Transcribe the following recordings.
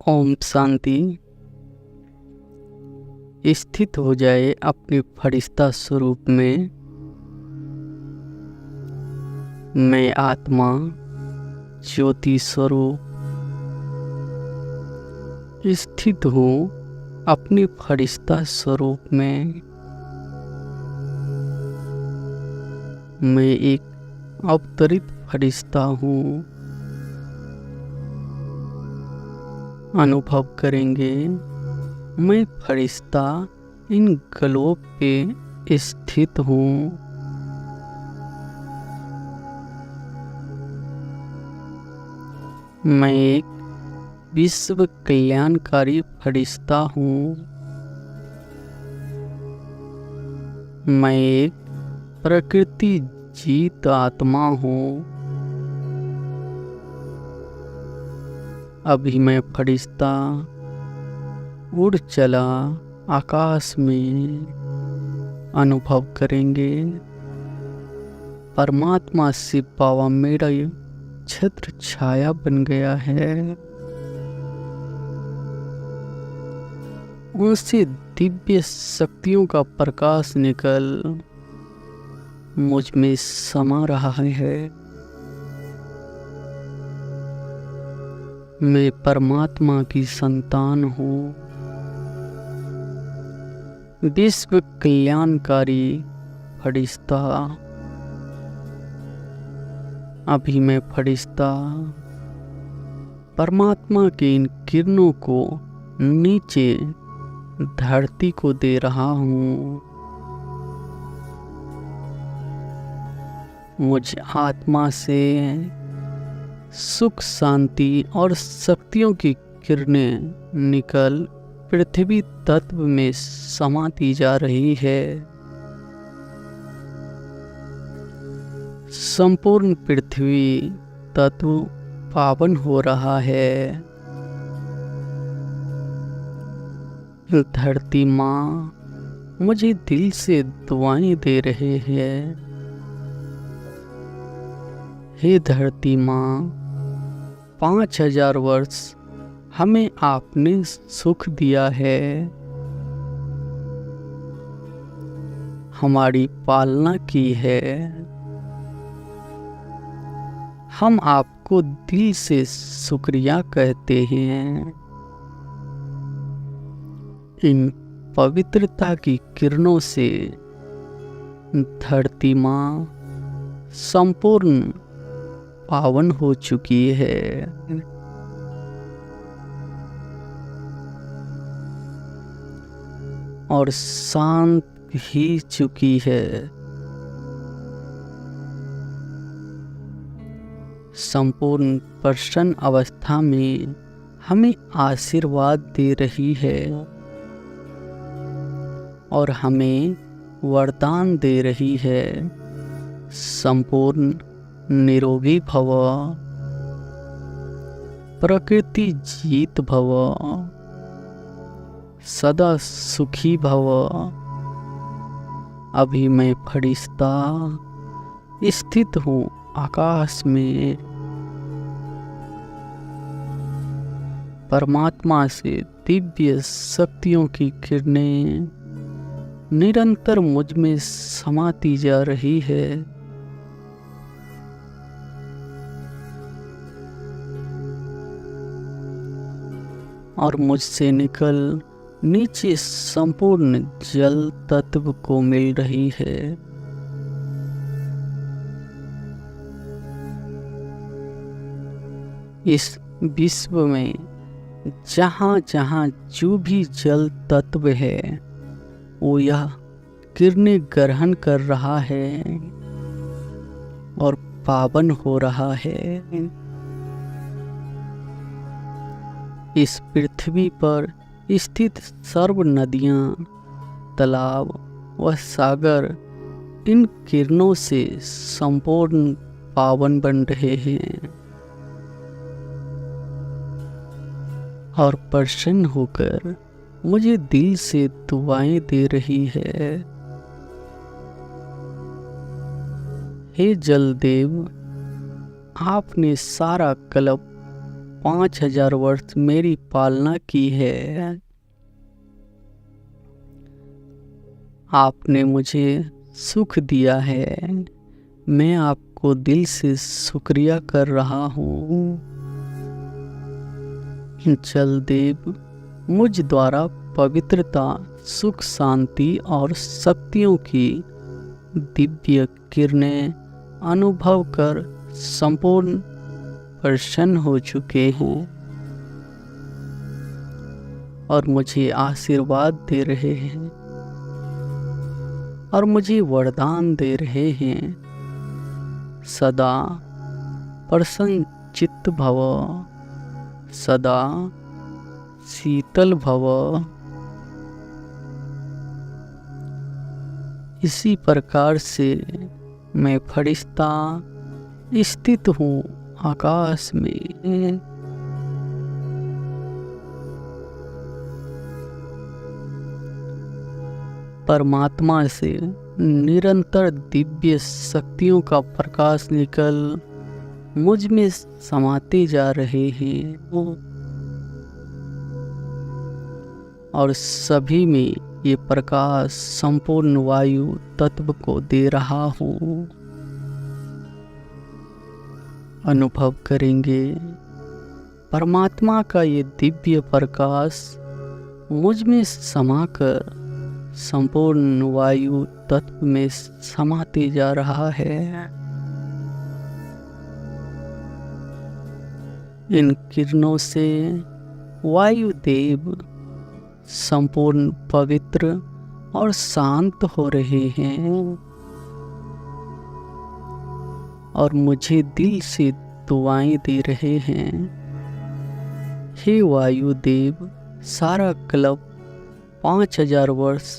ओम शांति। स्थित हो जाए अपने फरिश्ता स्वरूप में। मैं आत्मा ज्योति स्वरूप स्थित हूँ अपने फरिश्ता स्वरूप में। मैं एक अवतरित फरिश्ता हूँ। अनुभव करेंगे, मैं फरिश्ता इन ग्लोब पे स्थित हूँ। मैं एक विश्व कल्याणकारी फरिश्ता हूँ। मैं एक प्रकृति जीत आत्मा हूँ। अभी मैं फरिश्ता उड़ चला आकाश में। अनुभव करेंगे, परमात्मा शिव बाबा मेरा छत्र छाया बन गया है। उनसे दिव्य शक्तियों का प्रकाश निकल मुझ में समा रहा है। मैं परमात्मा की संतान हूँ। विश्व कल्याणकारी फरिश्ता। अभी मैं फरिश्ता परमात्मा के इन किरणों को नीचे धरती को दे रहा हूँ। मुझ आत्मा से सुख, शांति और शक्तियों की किरणें निकल पृथ्वी तत्व में समाती जा रही है। संपूर्ण पृथ्वी तत्व पावन हो रहा है। धरती माँ मुझे दिल से दुआएं दे रहे हैं। हे धरती माँ, 5000 वर्ष हमें आपने सुख दिया है। हमारी पालना की है। हम आपको दिल से शुक्रिया कहते हैं। इन पवित्रता की किरणों से धरती माँ संपूर्ण पावन हो चुकी है। और शांत ही चुकी है। संपूर्ण प्रसन्न अवस्था में हमें आशीर्वाद दे रही है और हमें वरदान दे रही है। संपूर्ण निरोगी भव, प्रकृति जीत भव, सदा सुखी भव। अभी मैं फरिश्ता स्थित हूँ आकाश में। परमात्मा से दिव्य शक्तियों की किरणें निरंतर मुझ में समाती जा रही है। और मुझसे निकल नीचे संपूर्ण जल तत्व को मिल रही है। इस विश्व में जहाँ जहाँ जो भी जल तत्व है वो यह किरणें ग्रहण कर रहा है और पावन हो रहा है। इस पृथ्वी पर स्थित सर्व नदियाँ, तालाब व सागर इन किरणों से संपूर्ण पावन बन रहे हैं और प्रसन्न होकर मुझे दिल से दुआएं दे रही है। हे जलदेव, आपने सारा कल्प 5000 वर्ष मेरी पालना की है। आपने मुझे सुख दिया है। मैं आपको दिल से शुक्रिया कर रहा हूँ। जल देव मुझ द्वारा पवित्रता, सुख, शांति और शक्तियों की दिव्य किरणें अनुभव कर संपूर्ण प्रसन्न हो चुके हैं और मुझे आशीर्वाद दे रहे हैं और मुझे वरदान दे रहे हैं। सदा प्रसन्न चित्त भव, सदा शीतल भव। इसी प्रकार से मैं फरिश्ता स्थित हूँ आकाश में। परमात्मा से निरंतर दिव्य शक्तियों का प्रकाश निकल मुझ में समाते जा रहे हैं और सभी में ये प्रकाश संपूर्ण वायु तत्व को दे रहा हूँ। अनुभव करेंगे परमात्मा का ये दिव्य प्रकाश मुझ में समाकर संपूर्ण वायु तत्व में समाते जा रहा है। इन किरणों से वायुदेव संपूर्ण पवित्र और शांत हो रहे हैं और मुझे दिल से दुआएं दे रहे हैं। हे वायुदेव, सारा क्लब 5000 वर्ष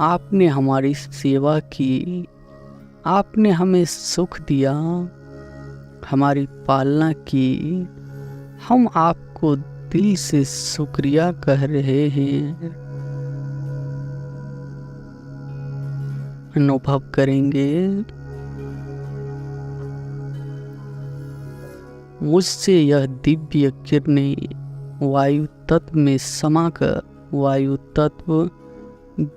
आपने हमारी सेवा की, आपने हमें सुख दिया, हमारी पालना की। हम आपको दिल से शुक्रिया कह रहे हैं। अनुभव करेंगे मुझसे यह दिव्य किरणें वायु तत्व में समाकर वायु तत्व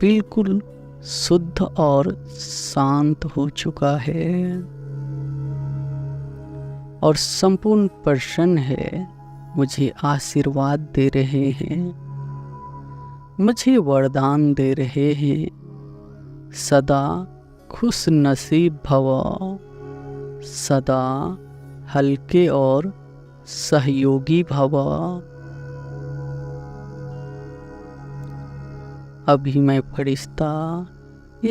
बिल्कुल शुद्ध और शांत हो चुका है और संपूर्ण प्रसन्न है। मुझे आशीर्वाद दे रहे हैं, मुझे वरदान दे रहे हैं। सदा खुश नसीब भव, सदा हल्के और सहयोगी भव। अभी मैं फरिश्ता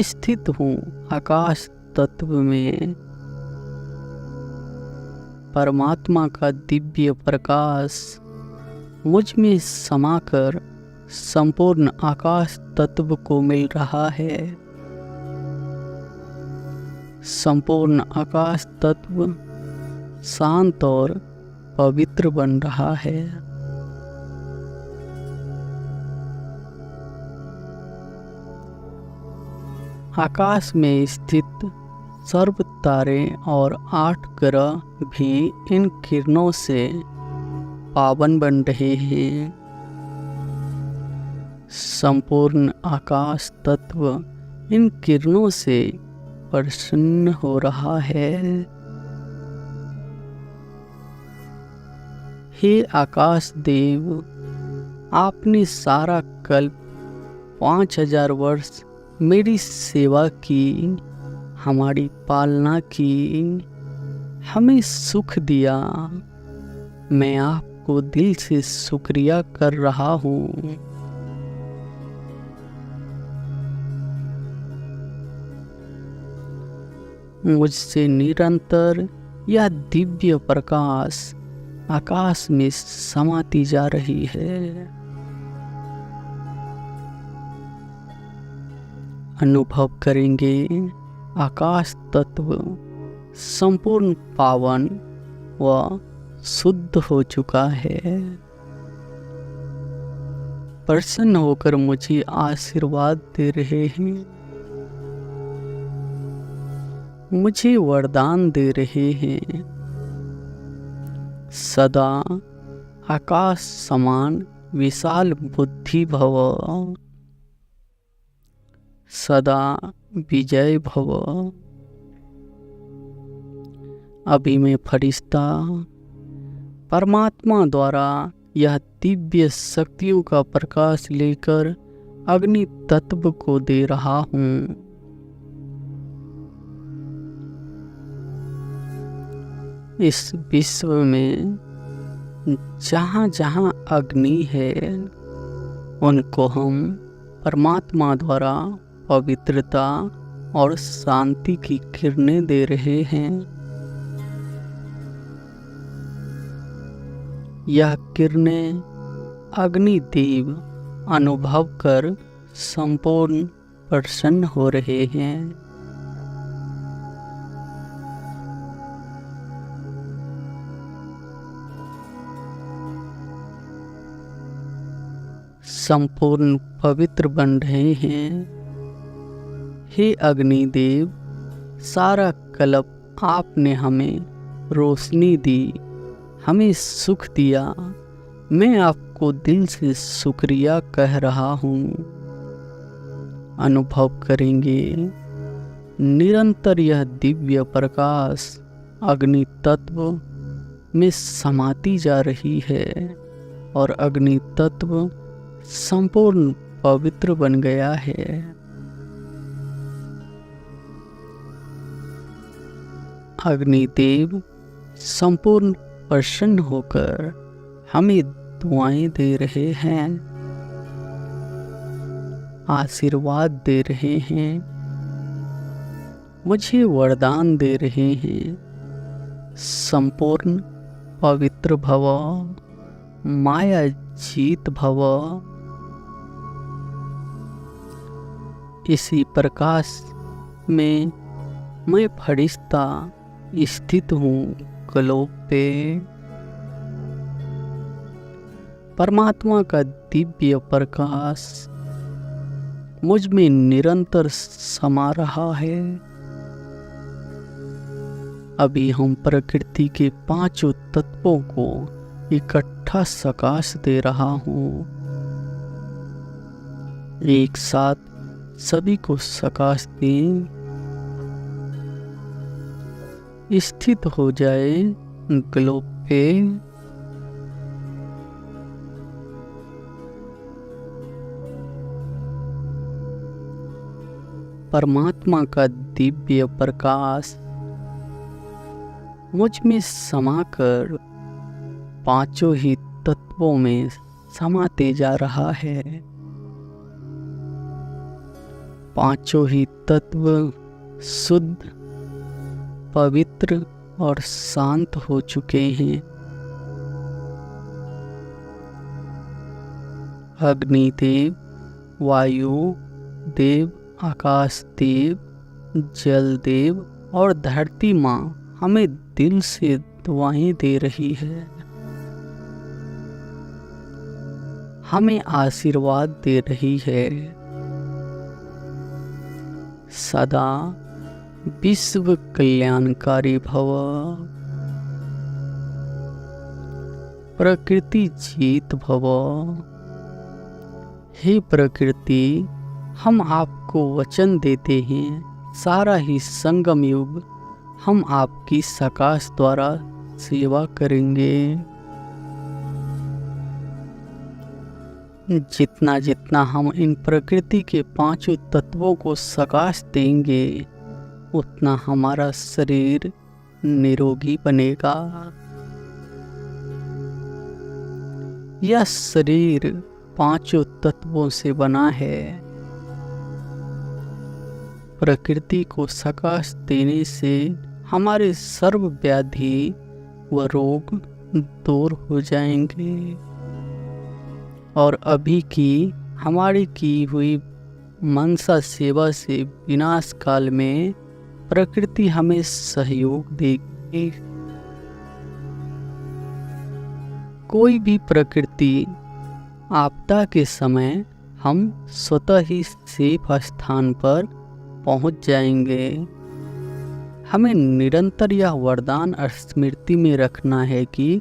स्थित हूँ आकाश तत्व में। परमात्मा का दिव्य प्रकाश मुझ में समाकर संपूर्ण आकाश तत्व को मिल रहा है। संपूर्ण आकाश तत्व शांत और पवित्र बन रहा है। आकाश में स्थित सर्व तारे और 8 ग्रह भी इन किरणों से पावन बन रहे हैं। संपूर्ण आकाश तत्व इन किरणों से प्रसन्न हो रहा है। हे आकाश देव, आपने सारा कल्प 5000 वर्ष मेरी सेवा की, हमारी पालना की, हमें सुख दिया। मैं आपको दिल से शुक्रिया कर रहा हूँ। मुझसे निरंतर यह दिव्य प्रकाश आकाश में समाती जा रही है। अनुभव करेंगे आकाश तत्व संपूर्ण पावन व शुद्ध हो चुका है। प्रसन्न होकर मुझे आशीर्वाद दे रहे हैं, मुझे वरदान दे रहे हैं। सदा आकाश समान विशाल बुद्धि भव, सदा विजय भव। अभी मैं फरिश्ता परमात्मा द्वारा यह दिव्य शक्तियों का प्रकाश लेकर अग्नि तत्व को दे रहा हूँ। इस विश्व में जहाँ जहाँ अग्नि है उनको हम परमात्मा द्वारा पवित्रता और शांति की किरणें दे रहे हैं। यह किरणें अग्निदेव अनुभव कर संपूर्ण प्रसन्न हो रहे हैं। संपूर्ण पवित्र बन रहे हैं। हे अग्निदेव, सारा कल्प आपने हमें रोशनी दी, हमें सुख दिया। मैं आपको दिल से शुक्रिया कह रहा हूँ। अनुभव करेंगे निरंतर यह दिव्य प्रकाश अग्नि तत्व में समाती जा रही है और अग्नि तत्व संपूर्ण पवित्र बन गया है। अग्निदेव संपूर्ण प्रसन्न होकर हमें दुआएं दे रहे हैं, आशीर्वाद दे रहे हैं, मुझे वरदान दे रहे हैं। संपूर्ण पवित्र भव, माया जीत भव। इसी प्रकाश में मैं फरिश्ता स्थित हूँ ग्लोब पे। परमात्मा का दिव्य प्रकाश मुझ में निरंतर समा रहा है। अभी हम प्रकृति के पांचों तत्वों को इकट्ठा सकाश दे रहा हूँ। एक साथ सभी को सकाश दें। स्थित हो जाए ग्लोब पे। परमात्मा का दिव्य प्रकाश मुझ में समाकर पांचों ही तत्वों में समाते जा रहा है। पांचों ही तत्व शुद्ध, पवित्र और शांत हो चुके हैं। अग्निदेव, वायु देव, आकाश देव, जल देव और धरती माँ हमें दिल से दुआएं दे रही है, हमें आशीर्वाद दे रही है। सदा विश्व कल्याणकारी भव। प्रकृति जीत भव। हे प्रकृति, हम आपको वचन देते हैं, सारा ही संगम युग हम आपकी सकाश द्वारा सेवा करेंगे। जितना जितना हम इन प्रकृति के पांचों तत्वों को सकाश देंगे उतना हमारा शरीर निरोगी बनेगा। यह शरीर पांचों तत्वों से बना है। प्रकृति को सकाश देने से हमारे सर्व व्याधि व रोग दूर हो जाएंगे और अभी की हमारी की हुई मनसा सेवा से विनाश काल में प्रकृति हमें सहयोग देगी। कोई भी प्रकृति आपदा के समय हम स्वतः ही सेफ स्थान पर पहुंच जाएंगे। हमें निरंतर यह वरदान स्मृति में रखना है कि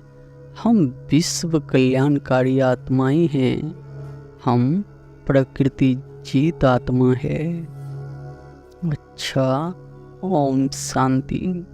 हम विश्व कल्याणकारी आत्माएं हैं। हम प्रकृति जीत आत्मा है। अच्छा, ओम शांति।